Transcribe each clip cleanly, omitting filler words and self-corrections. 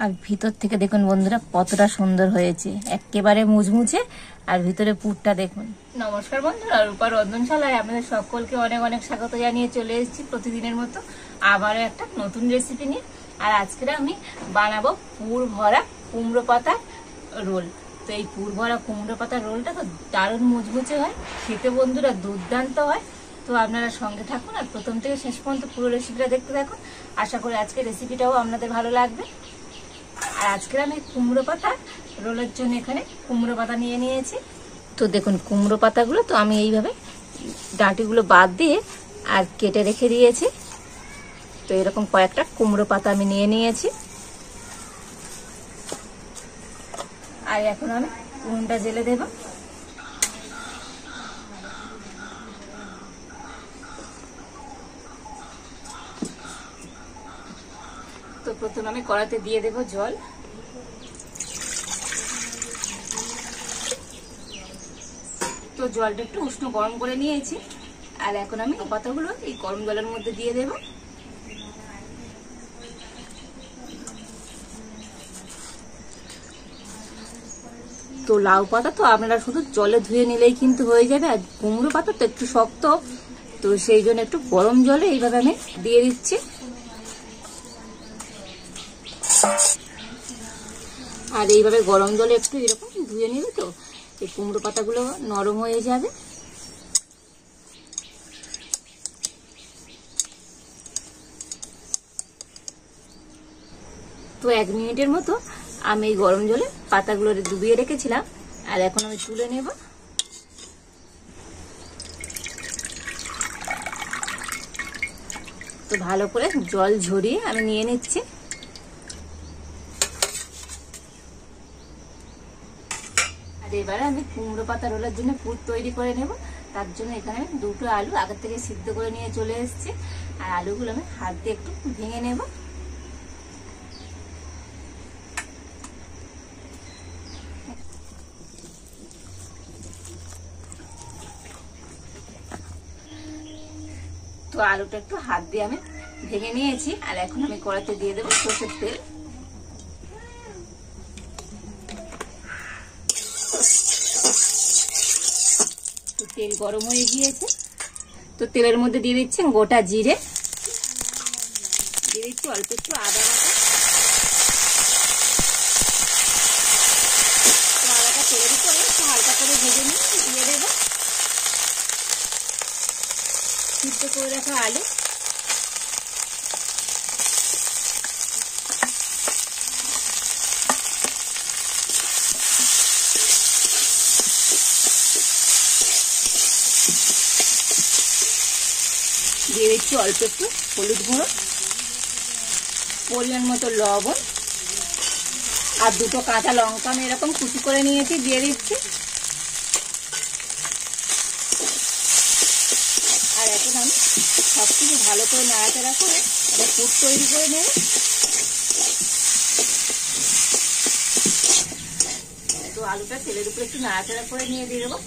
আর ভিতর থেকে দেখুন বন্ধুরা কতটা সুন্দর হয়েছে, একেবারে মুচমুচে। আর ভিতরে পুরটা দেখুন। নমস্কার বন্ধুরা, রূপা রন্ধনশালায় আপনাদের সকলকে অনেক অনেক স্বাগত জানিয়ে চলে এসেছি প্রতিদিনের মতো আবারও একটা নতুন রেসিপি নিয়ে। আর আজকে আমি বানাবো পুর ভরা কুমড়ো পাতার রোল। তো এই পুর ভরা কুমড়ো পাতার রোলটা তো দারুণ মুচমুচে হয়, খেতে বন্ধুরা দুর্দান্ত হয়। তো আপনারা সঙ্গে থাকুন আর প্রথম থেকে শেষ পর্যন্ত পুরো রেসিপিটা দেখতে থাকুন। আশা করি আজকের রেসিপিটাও আপনাদের ভালো লাগবে। আর আজকে আমি কুমড়ো পাতা রোলের জন্য এখানে কুমড়ো পাতা নিয়ে নিয়েছি। তো দেখুন কুমড়ো পাতাগুলো তো আমি এইভাবে ডাঁটিগুলো বাদ দিয়ে আর কেটে রেখে দিয়েছি। তো এরকম কয়েকটা কুমড়ো পাতা আমি নিয়ে নিয়েছি। আর এখন আমি উনুনটা জ্বেলে দেব। তো প্রথমে আমি কড়াইতে দিয়ে দেব জল। তো জলটা একটু উষ্ণ গরম করে নিয়েছি। আর এখন আমি পাতাগুলো এই গরম জলের মধ্যে দিয়ে দেব। তো লাউ পাতা তো আপনারা শুধু জলে ধুয়ে নিলেই কিন্তু হয়ে যাবে। আর কুমড়ো পাতা তো একটু শক্ত, তো সেই জন্য একটু গরম জলে এইভাবে আমি দিয়ে দিচ্ছি। আর এইভাবে গরম জলে একটু এরকম ধুয়ে নিবে তো এই কুমড়ো পাতাগুলো নরম হয়ে যাবে। তো 1 মিনিটের মতো আমি এই গরম জলে পাতাগুলো ডুবিয়ে রেখেছিলাম। আর এখন আমি তুলে নেব। তো ভালো করে জল ঝরিয়ে আমি নিয়ে নিচ্ছি। আর এবারে আমি কুমড়ো পাতা রোলের জন্য পুর তৈরি করে নেব। তার জন্য এখানে আমি 2টো আলু আগে থেকে সিদ্ধ করে নিয়ে চলে এসেছি। আর আলুগুলো আমি হাত দিয়ে একটু ভেঙে নেব। তো আলুটা একটু হাত দিয়ে আমি ভেঙে নিয়েছি। আর এখন আমি কড়াইতে দিয়ে দেবো সরষের তেল। তো তেল গরম হয়ে গিয়েছে। তো তেলের মধ্যে দিয়ে দিচ্ছেন গোটা জিরে, দিয়ে দিচ্ছি অল্প একটু আদা বাটা। তো আদাটা তেলের উপরে একটু হালকা করে ভেজে নিয়ে দিয়ে দেবো সিদ্ধ করে রাখা আলু। দিয়ে দিচ্ছি অল্প একটু হলুদ গুঁড়ো, পরিমাণ মতো লবণ, আর 2টো কাঁচা লঙ্কা আমি এরকম কুচি করে নিয়েছি দিয়ে দিচ্ছি। আর এখন আমি সবকিছু ভালো করে নাড়াচাড়া করে একটা পুর তৈরি করে নেব। তো আলুটা তেলের উপরে একটু নাড়াচাড়া করে নিয়ে দিয়ে দেবো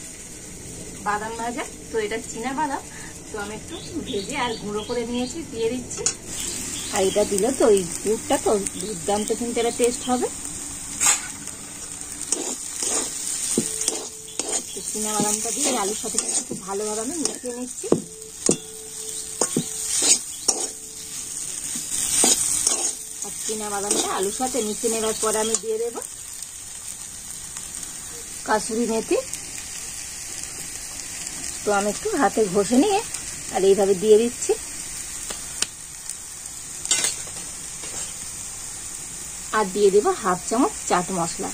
বাদাম ভাজা। তো এটা চীনা বাদাম, তো আমি একটু ভেজে আর গুঁড়ো করে নিয়েছি দিয়ে দিচ্ছি। আর এটা দিলে তো এই পুরটা তো দুর্দান্ত কিন্তু এটা টেস্ট হবে। চীনা বাদামটা দিয়ে আলুর সাথে একটু ভালোভাবে আমি মিশিয়ে নিচ্ছি। আর চীনা বাদামটা আলুর সাথে মিশিয়ে নেওয়ার পরে আমি দিয়ে দেব কাসুরি মেথি। তো আমি একটু হাতে ঘষে নিয়ে আর এইভাবে দিয়ে দিচ্ছি। আর দিয়ে দেব 1/2 চামচ চাট মশলা।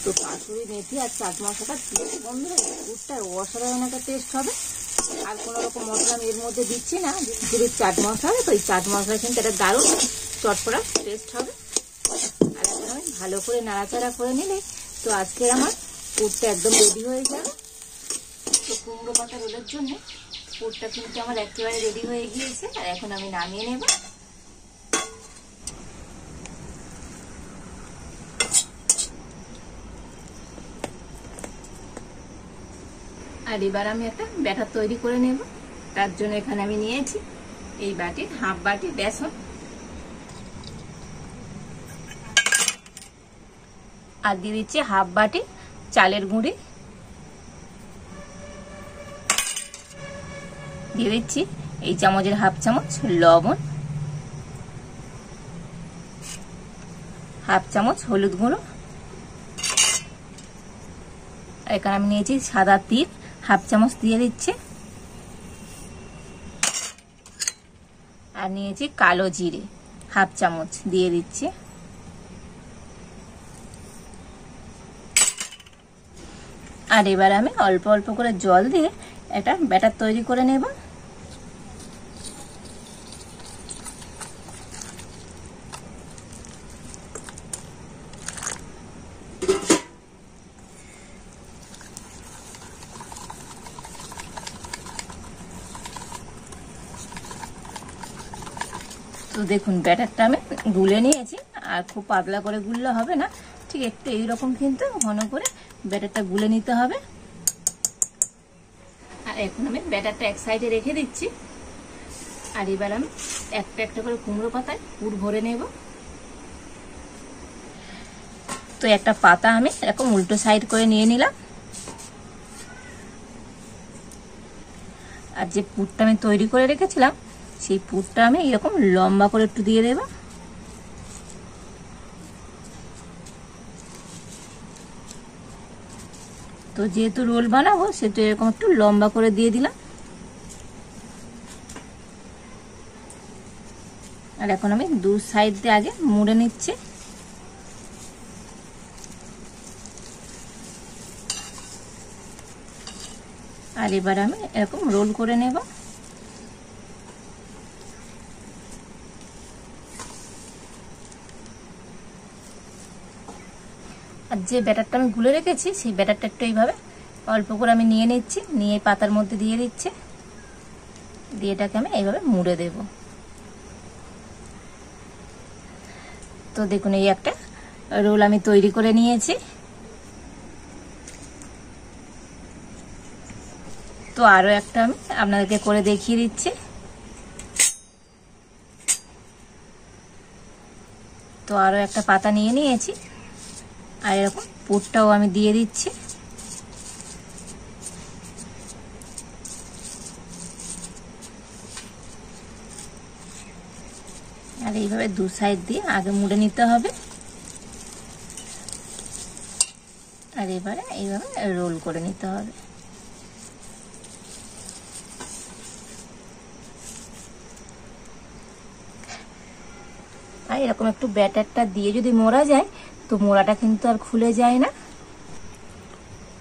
তো কাসুরি মেথি আর চাট মশলাটা দিয়ে বন্ধুরা পুরটা অসাধারণ একটা টেস্ট হবে। আর কোনো রকম মশলা আমি এর মধ্যে দিচ্ছি না, যদি চাট মশলা হবে তো এই চাট মশলা কিন্তু এটা দারুণ চটপটা টেস্ট হবে। আর এখন আমি ভালো করে নাড়াচাড়া করে নিলে তো আজকের আমার পুরটা একদম রেডি হয়ে যাবে। তো কুমড়ো পাতা রোলের জন্য পুরটা কিন্তু আমার একেবারে রেডি হয়ে গিয়েছে। আর এখন আমি নামিয়ে নেব। আর এবার আমি একটা ব্যাটার তৈরি করে নেব। তার জন্য এখানে আমি নিয়েছি এই বাটির 1/2 বাটি বেসন। আর দিয়ে দিচ্ছি হাফ বাটি চালের গুঁড়ি, দিয়ে দিচ্ছি এই চামচের হাফ চামচ লবণ, হাফ চামচ হলুদ গুঁড়ো, এখানে আমি নিয়েছি সাদা তিল হাফ চামচ দিয়ে দিচ্ছি, আর নিয়েছি কালো জিরে হাফ চামচ দিয়ে দিচ্ছি। আর এবার আমি অল্প অল্প করে জল দিয়ে একটা ব্যাটার তৈরি করে নেব। তো দেখুন ব্যাটারটা আমি গুলে নিয়েছি, আর খুব পাতলা করে গুললে হবে না, ঠিক একটু এইরকম কিন্তু ঘন করে ব্যাটারটা গুলে নিতে হবে। আর এখন আমি ব্যাটারটা এক সাইডে রেখে দিচ্ছি। আর এবার আমি একটা একটা করে কুমড়ো পাতায় পুর ভরে নেব। তো একটা পাতা আমি এরকম উল্টো সাইড করে নিয়ে নিলাম। আর যে পুরটা আমি তৈরি করে রেখেছিলাম সেই পুরটা আমি এরকম লম্বা করে একটু দিয়ে দেব। তো যেহেতু রোল বানাবো সেহেতু এরকম একটু লম্বা করে দিয়ে দিলাম। আর এখন আমি দু সাইড দিয়ে আগে মুড়ে নিচ্ছি। আর এবার আমি এরকম রোল করে নেব। আর যে ব্যাটারটা আমি গুলে রেখেছি সেই ব্যাটারটা একটু এইভাবে অল্প করে আমি নিয়ে নিচ্ছি, নিয়ে পাতার মধ্যে দিয়ে দিচ্ছি, দিয়ে এটাকে আমি এইভাবে মুড়ে দেব। তো দেখুন এই একটা রোল আমি তৈরি করে নিয়েছি। তো আরো একটা আমি আপনাদেরকে করে দেখিয়ে দিচ্ছি। তো আরো একটা পাতা নিয়ে নিয়েছি, আর এরকম পুরটাও আমি দিয়ে দিচ্ছি। আর এইভাবে দু সাইড দিয়ে আগে মুড়ে নিতে হবে। আর এবারে এইভাবে রোল করে নিতে হবে। আর এরকম একটু ব্যাটারটা দিয়ে যদি মোড়া যায় তো মোড়াটা কিন্তু আর খুলে যায় না।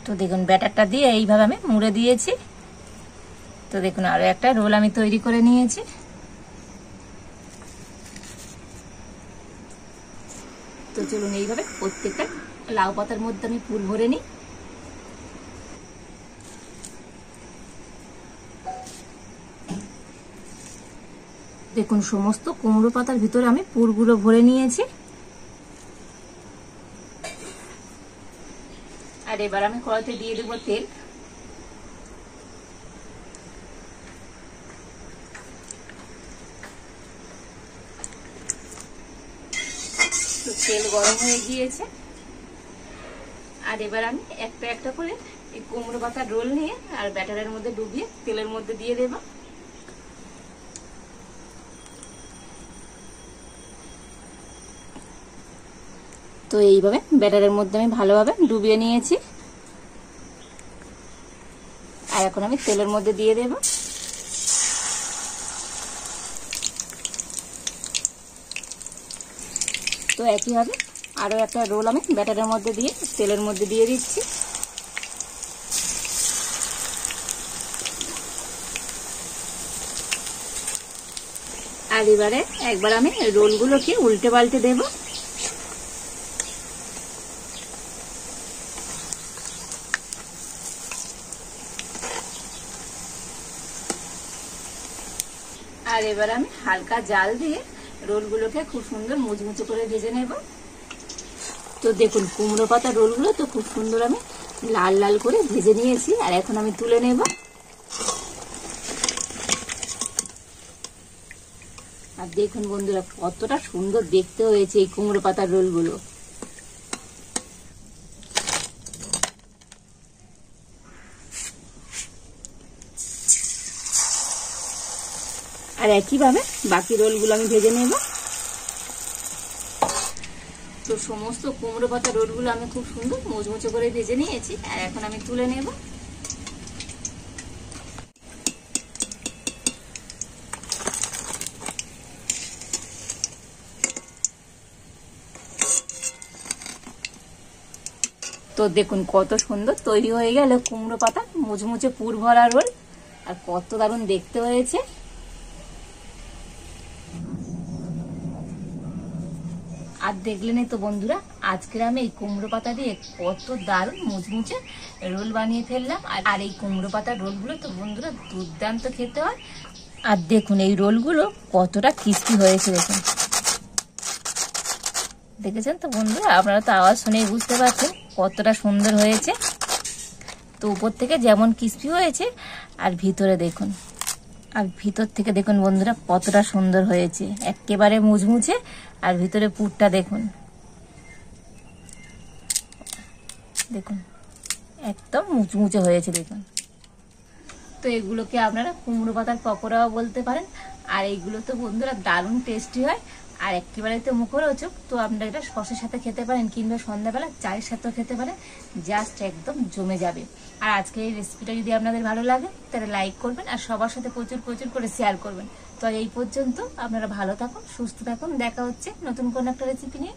তো দেখুন ব্যাটারটা দিয়ে এইভাবে আমি মুড়ে দিয়েছি। তো দেখুন আরো একটা রোল আমি তৈরি করে নিয়েছি। তো চলুন এইভাবে প্রত্যেকটা লাউ পাতার মধ্যে আমি পুর ভরে নিই। দেখুন সমস্ত কুমড়ো পাতার ভিতরে আমি পুরগুলো ভরে নিয়েছি। আর এবার আমি কড়াইতে দিয়ে দেবো তেল। তো তেল গরম হয়ে গিয়েছে। আর এবার আমি একটা একটা করে এই কুমড়ো পাতার রোল নিয়ে আর ব্যাটারের মধ্যে ডুবিয়ে তেলের মধ্যে দিয়ে দেব। তো এইভাবে ব্যাটারের মধ্যে আমি ভালোভাবে ডুবিয়ে নিয়েছি। আর এখন আমি তেলের মধ্যে দিয়ে দেব। তো একইভাবে আরো একটা রোল আমি ব্যাটারের মধ্যে দিয়ে তেলের মধ্যে দিয়ে দিচ্ছি। আর এবারে একবার আমি রোলগুলোকে উল্টে পাল্টে দেব। আর এবার আমি হালকা জাল দিয়ে রোলগুলোকে খুব সুন্দর মুচমুচে করে ভেজে নেব। তো দেখুন কুমড়ো পাতা রোলগুলো তো খুব সুন্দর আমি লাল লাল করে ভেজে নিয়েছি। আর এখন আমি তুলে নেব। আর দেখুন বন্ধুরা কতটা সুন্দর দেখতে হয়েছে এই কুমড়ো পাতার রোলগুলো। আর একইভাবে বাকি রোলগুলো আমি ভেজে নেব। তো সমস্ত কুমড়ো পাতা রোলগুলো আমি খুব সুন্দর মুচমুচে করে ভেজে নিয়েছি, আর এখন আমি তুলে নেব। তো দেখুন কত সুন্দর তৈরি হয়ে গেল কুমড়ো পাতা মুচমুচে পুর ভরা রোল, আর কত দারুণ দেখতে হয়েছে। আর দেখলেনই তো বন্ধুরা, আজকে আমি এই কুমড়ো পাতা দিয়ে কত দারুণ মুচমুচে রোল বানিয়ে ফেললাম। আর এই কুমড়ো পাতার রোলগুলো তো বন্ধুরা দুর্দান্ত খেতে হয়। আর দেখুন এই রোলগুলো কতটা ক্রিস্পি হয়েছে, দেখুন। দেখেছেন তো বন্ধুরা, আপনারা তো আওয়াজ শুনেই বুঝতে পারছেন কতটা সুন্দর হয়েছে। তো উপর থেকে যেমন ক্রিস্পি হয়েছে, আর ভিতরে দেখুন, আর ভিতর থেকে দেখুন বন্ধুরা কতটা সুন্দর হয়েছে, একেবারে মুচমুচে। আর ভিতরে পুরটা দেখুন, দেখুন একদম মুচমুচে হয়েছে, দেখুন। তো এগুলোকে আপনারা কুমড়ো পাতার পকোড়াও বলতে পারেন। আর এইগুলো তো বন্ধুরা দারুণ টেস্টি হয়, আর একেবারে তো মুখরোচক। তো আপনারা এটা সসের সাথে খেতে পারেন, কিংবা সন্ধ্যাবেলা চায়ের সাথেও খেতে পারেন, জাস্ট একদম জমে যাবে। আর আজকের এই রেসিপিটা যদি আপনাদের ভালো লাগে তাহলে লাইক করবেন, আর সবার সাথে প্রচুর প্রচুর করে শেয়ার করবেন। তো এই পর্যন্ত আপনারা ভালো থাকুন, সুস্থ থাকুন, দেখা হচ্ছে নতুন কোনো একটা রেসিপি নিয়ে।